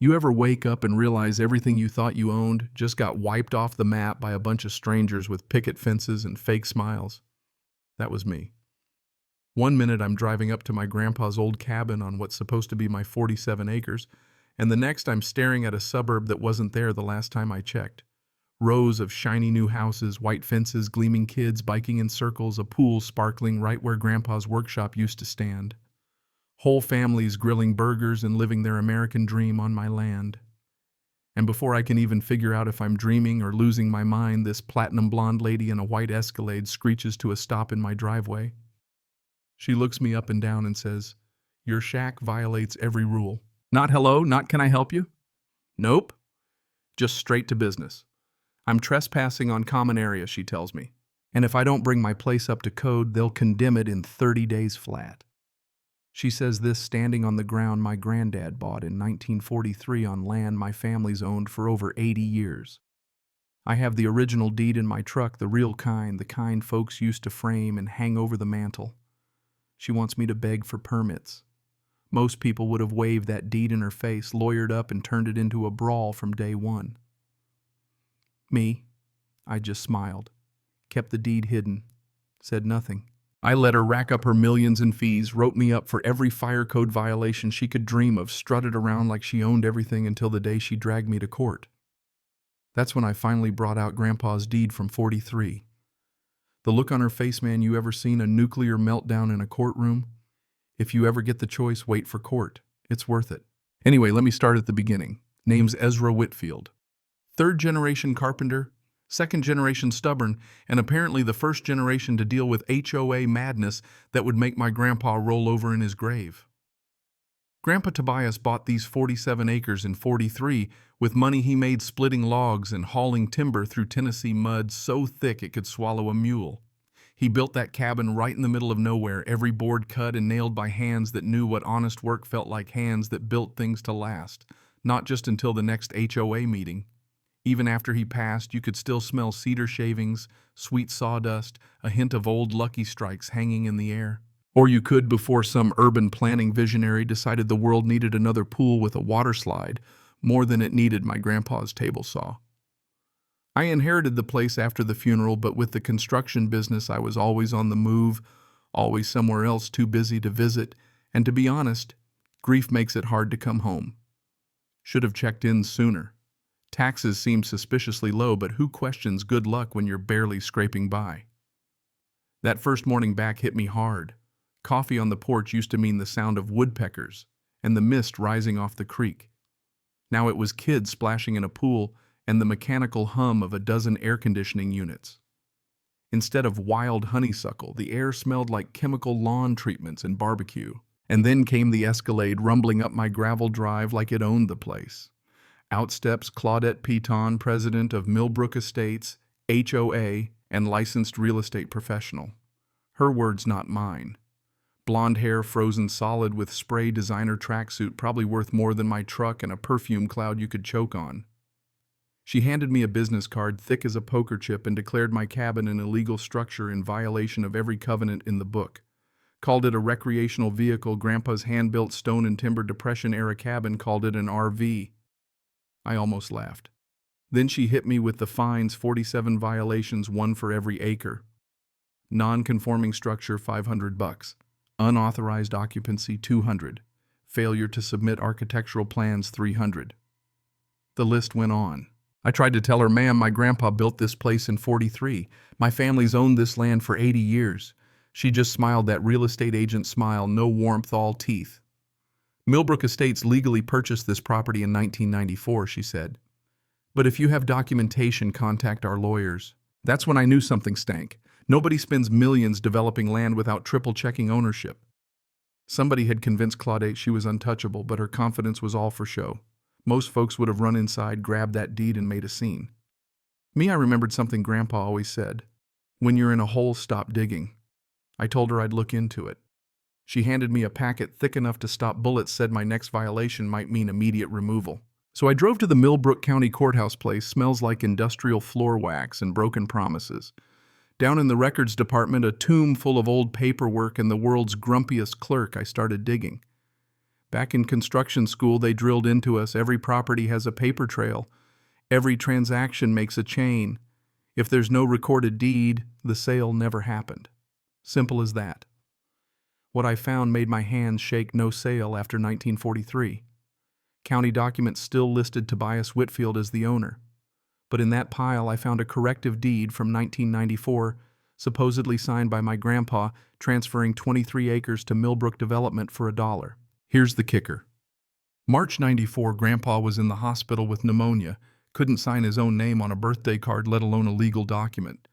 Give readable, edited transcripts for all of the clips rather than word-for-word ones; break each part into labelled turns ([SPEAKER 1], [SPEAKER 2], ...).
[SPEAKER 1] You ever wake up and realize everything you thought you owned just got wiped off the map by a bunch of strangers with picket fences and fake smiles? That was me. One minute I'm driving up to my grandpa's old cabin on what's supposed to be my 47 acres, and the next I'm staring at a suburb that wasn't there the last time I checked. Rows of shiny new houses, white fences, gleaming kids biking in circles, a pool sparkling right where grandpa's workshop used to stand. Whole families grilling burgers and living their American dream on my land. And before I can even figure out if I'm dreaming or losing my mind, this platinum blonde lady in a white Escalade screeches to a stop in my driveway. She looks me up and down and says, "Your shack violates every rule." Not hello, not can I help you? Nope. Just straight to business. I'm trespassing on common area, she tells me. And if I don't bring my place up to code, they'll condemn it in 30 days flat. She says this standing on the ground my granddad bought in 1943 on land my family's owned for over 80 years. I have the original deed in my truck, the real kind, the kind folks used to frame and hang over the mantel. She wants me to beg for permits. Most people would have waved that deed in her face, lawyered up, and turned it into a brawl from day one. Me, I just smiled, kept the deed hidden, said nothing. I let her rack up her millions in fees, wrote me up for every fire code violation she could dream of, strutted around like she owned everything until the day she dragged me to court. That's when I finally brought out Grandpa's deed from 43. The look on her face, man, you ever seen a nuclear meltdown in a courtroom? If you ever get the choice, wait for court. It's worth it. Anyway, let me start at the beginning. Name's Ezra Whitfield. Third-generation carpenter, second-generation stubborn, and apparently the first generation to deal with HOA madness that would make my grandpa roll over in his grave. Grandpa Tobias bought these 47 acres in 43 with money he made splitting logs and hauling timber through Tennessee mud so thick it could swallow a mule. He built that cabin right in the middle of nowhere, every board cut and nailed by hands that knew what honest work felt like, hands that built things to last, not just until the next HOA meeting. Even after he passed, you could still smell cedar shavings, sweet sawdust, a hint of old Lucky Strikes hanging in the air. Or you could before some urban planning visionary decided the world needed another pool with a water slide, more than it needed my grandpa's table saw. I inherited the place after the funeral, but with the construction business I was always on the move, always somewhere else too busy to visit, and to be honest, grief makes it hard to come home. Should have checked in sooner. Taxes seem suspiciously low, but who questions good luck when you're barely scraping by? That first morning back hit me hard. Coffee on the porch used to mean the sound of woodpeckers and the mist rising off the creek. Now it was kids splashing in a pool and the mechanical hum of a dozen air conditioning units. Instead of wild honeysuckle, the air smelled like chemical lawn treatments and barbecue. And then came the Escalade rumbling up my gravel drive like it owned the place. Out steps Claudette Piton, president of Millbrook Estates, HOA, and licensed real estate professional. Her words, not mine. Blonde hair frozen solid with spray designer tracksuit, probably worth more than my truck and a perfume cloud you could choke on. She handed me a business card thick as a poker chip and declared my cabin an illegal structure in violation of every covenant in the book. Called it a recreational vehicle. Grandpa's hand-built stone and timber Depression-era cabin called it an RV. I almost laughed. Then she hit me with the fines, 47 violations, one for every acre. Non-conforming structure, $500. Unauthorized occupancy, $200. Failure to submit architectural plans, $300. The list went on. I tried to tell her, ma'am, my grandpa built this place in 43. My family's owned this land for 80 years. She just smiled that real estate agent smile, no warmth, all teeth. Millbrook Estates legally purchased this property in 1994, she said. But if you have documentation, contact our lawyers. That's when I knew something stank. Nobody spends millions developing land without triple-checking ownership. Somebody had convinced Claudette she was untouchable, but her confidence was all for show. Most folks would have run inside, grabbed that deed, and made a scene. Me, I remembered something Grandpa always said. When you're in a hole, stop digging. I told her I'd look into it. She handed me a packet thick enough to stop bullets, said my next violation might mean immediate removal. So I drove to the Millbrook County Courthouse place, smells like industrial floor wax and broken promises. Down in the records department, a tomb full of old paperwork and the world's grumpiest clerk, I started digging. Back in construction school, they drilled into us every property has a paper trail. Every transaction makes a chain. If there's no recorded deed, the sale never happened. Simple as that. What I found made my hands shake. No sale after 1943. County documents still listed Tobias Whitfield as the owner. But in that pile I found a corrective deed from 1994, supposedly signed by my grandpa, transferring 23 acres to Millbrook Development for $1. Here's the kicker. March '94, Grandpa was in the hospital with pneumonia, couldn't sign his own name on a birthday card, let alone a legal document.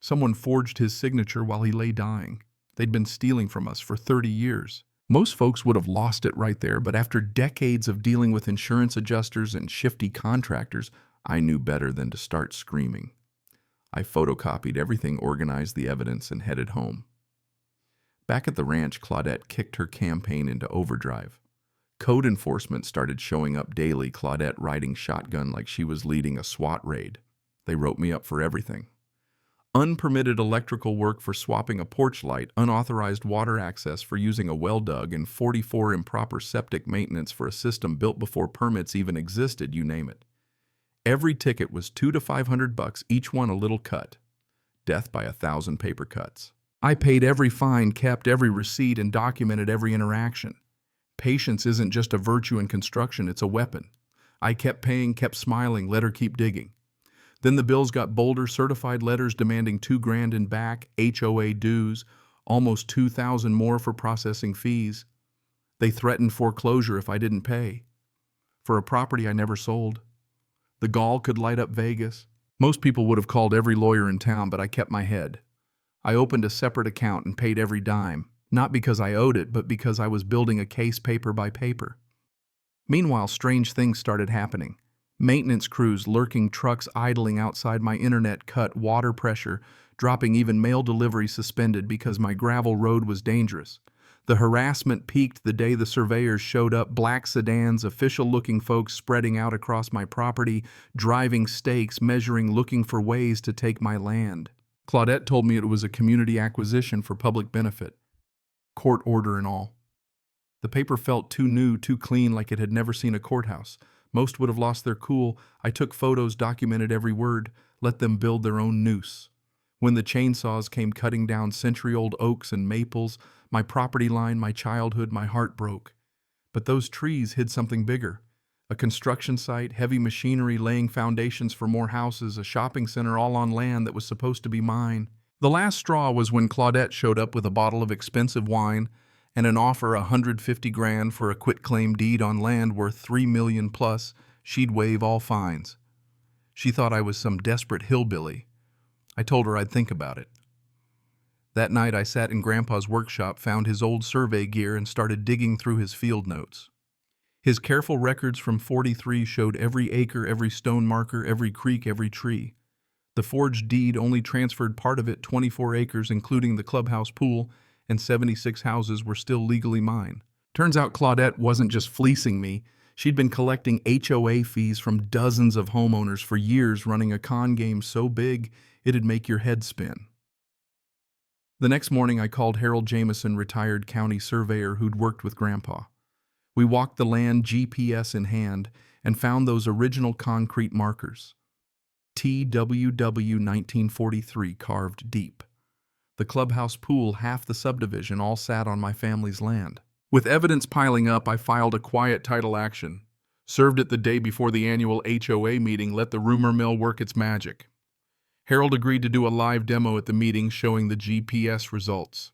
[SPEAKER 1] Someone forged his signature while he lay dying. They'd been stealing from us for 30 years. Most folks would have lost it right there, but after decades of dealing with insurance adjusters and shifty contractors, I knew better than to start screaming. I photocopied everything, organized the evidence, and headed home. Back at the ranch, Claudette kicked her campaign into overdrive. Code enforcement started showing up daily, Claudette riding shotgun like she was leading a SWAT raid. They wrote me up for everything. Unpermitted electrical work for swapping a porch light, unauthorized water access for using a well dug, and 44 improper septic maintenance for a system built before permits even existed, you name it. Every ticket was $200 to $500, each one a little cut. Death by 1,000 paper cuts. I paid every fine, kept every receipt, and documented every interaction. Patience isn't just a virtue in construction, it's a weapon. I kept paying, kept smiling, let her keep digging. Then the bills got bolder, certified letters demanding $2,000 in back, HOA dues, almost $2,000 more for processing fees. They threatened foreclosure if I didn't pay. For a property I never sold. The gall could light up Vegas. Most people would have called every lawyer in town, but I kept my head. I opened a separate account and paid every dime, not because I owed it, but because I was building a case paper by paper. Meanwhile, strange things started happening. Maintenance crews lurking, trucks idling outside my internet cut, water pressure dropping, even mail delivery suspended because my gravel road was dangerous. The harassment peaked the day the surveyors showed up, black sedans, official-looking folks spreading out across my property, driving stakes, measuring, looking for ways to take my land. Claudette told me it was a community acquisition for public benefit. Court order and all. The paper felt too new, too clean, like it had never seen a courthouse. Most would have lost their cool. I took photos, documented every word, let them build their own noose. When the chainsaws came cutting down century-old oaks and maples, my property line, my childhood, my heart broke. But those trees hid something bigger. A construction site, heavy machinery laying foundations for more houses, a shopping center all on land that was supposed to be mine. The last straw was when Claudette showed up with a bottle of expensive wine and an offer $150,000 for a quitclaim deed on land worth $3 million plus. She'd waive all fines. She thought I was some desperate hillbilly. I told her I'd think about it. That night I sat in Grandpa's workshop, found his old survey gear, and started digging through his field notes. His careful records from '43 showed every acre, every stone marker, every creek, every tree. The forged deed only transferred part of it, 24 acres, including the clubhouse pool, and 76 houses were still legally mine. Turns out Claudette wasn't just fleecing me. She'd been collecting HOA fees from dozens of homeowners for years, running a con game so big it'd make your head spin. The next morning I called Harold Jameson, retired county surveyor who'd worked with Grandpa. We walked the land, GPS in hand, and found those original concrete markers. TWW 1943 carved deep. The clubhouse pool, half the subdivision, all sat on my family's land. With evidence piling up, I filed a quiet title action. Served it the day before the annual HOA meeting, let the rumor mill work its magic. Harold agreed to do a live demo at the meeting showing the GPS results.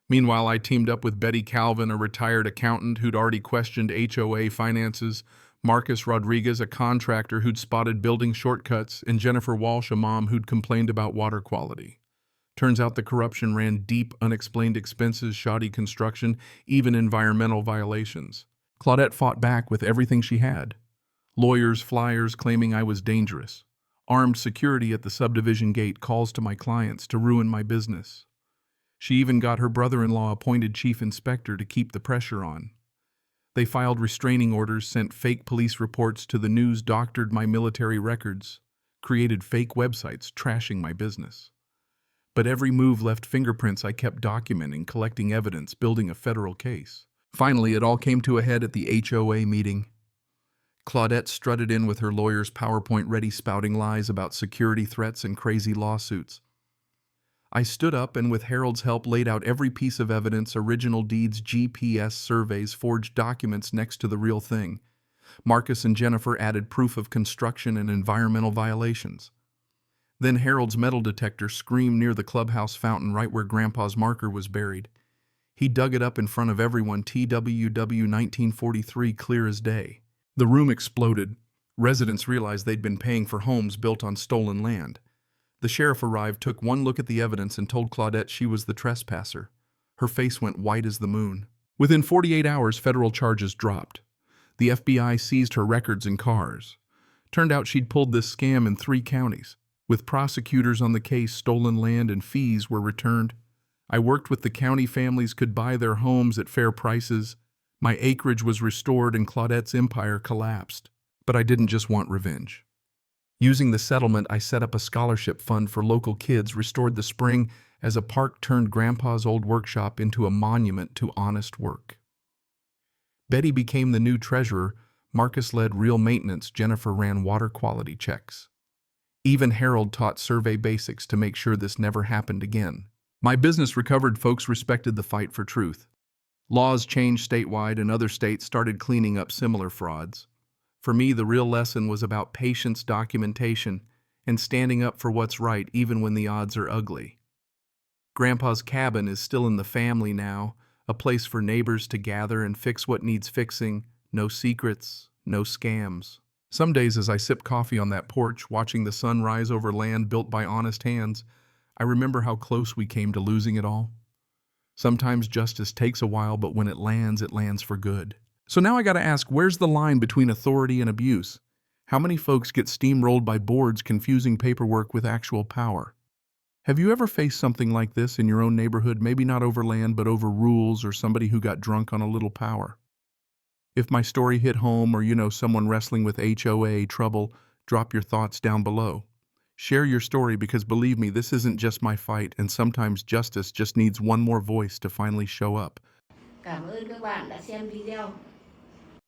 [SPEAKER 1] Meanwhile, I teamed up with Betty Calvin, a retired accountant who'd already questioned HOA finances, Marcus Rodriguez, a contractor who'd spotted building shortcuts, and Jennifer Walsh, a mom who'd complained about water quality. Turns out the corruption ran deep, unexplained expenses, shoddy construction, even environmental violations. Claudette fought back with everything she had. Lawyers, flyers claiming I was dangerous. Armed security at the subdivision gate, calls to my clients to ruin my business. She even got her brother-in-law appointed chief inspector to keep the pressure on. They filed restraining orders, sent fake police reports to the news, doctored my military records, created fake websites trashing my business. But every move left fingerprints I kept documenting, collecting evidence, building a federal case. Finally, it all came to a head at the HOA meeting. Claudette strutted in with her lawyer's PowerPoint ready spouting lies about security threats and crazy lawsuits. I stood up and with Harold's help laid out every piece of evidence, original deeds, GPS surveys, forged documents next to the real thing. Marcus and Jennifer added proof of construction and environmental violations. Then Harold's metal detector screamed near the clubhouse fountain right where Grandpa's marker was buried. He dug it up in front of everyone, TWW 1943, clear as day. The room exploded. Residents realized they'd been paying for homes built on stolen land. The sheriff arrived, took one look at the evidence, and told Claudette she was the trespasser. Her face went white as the moon. Within 48 hours, federal charges dropped. The FBI seized her records and cars. Turned out she'd pulled this scam in 3 counties. With prosecutors on the case, stolen land and fees were returned. I worked with the county. Families could buy their homes at fair prices. My acreage was restored and Claudette's empire collapsed. But I didn't just want revenge. Using the settlement, I set up a scholarship fund for local kids, restored the spring as a park, turned Grandpa's old workshop into a monument to honest work. Betty became the new treasurer. Marcus led real maintenance. Jennifer ran water quality checks. Even Harold taught survey basics to make sure this never happened again. My business recovered. Folks respected the fight for truth. Laws changed statewide and other states started cleaning up similar frauds. For me, the real lesson was about patience, documentation, and standing up for what's right even when the odds are ugly. Grandpa's cabin is still in the family now, a place for neighbors to gather and fix what needs fixing. No secrets, no scams. Some days as I sip coffee on that porch, watching the sun rise over land built by honest hands, I remember how close we came to losing it all. Sometimes justice takes a while, but when it lands for good. So now I gotta ask, where's the line between authority and abuse? How many folks get steamrolled by boards confusing paperwork with actual power? Have you ever faced something like this in your own neighborhood? Maybe not over land, but over rules or somebody who got drunk on a little power. If my story hit home or you know someone wrestling with HOA trouble, drop your thoughts down below. Share your story because believe me, this isn't just my fight, and sometimes justice just needs one more voice to finally show up.
[SPEAKER 2] Cảm ơn các bạn đã xem video.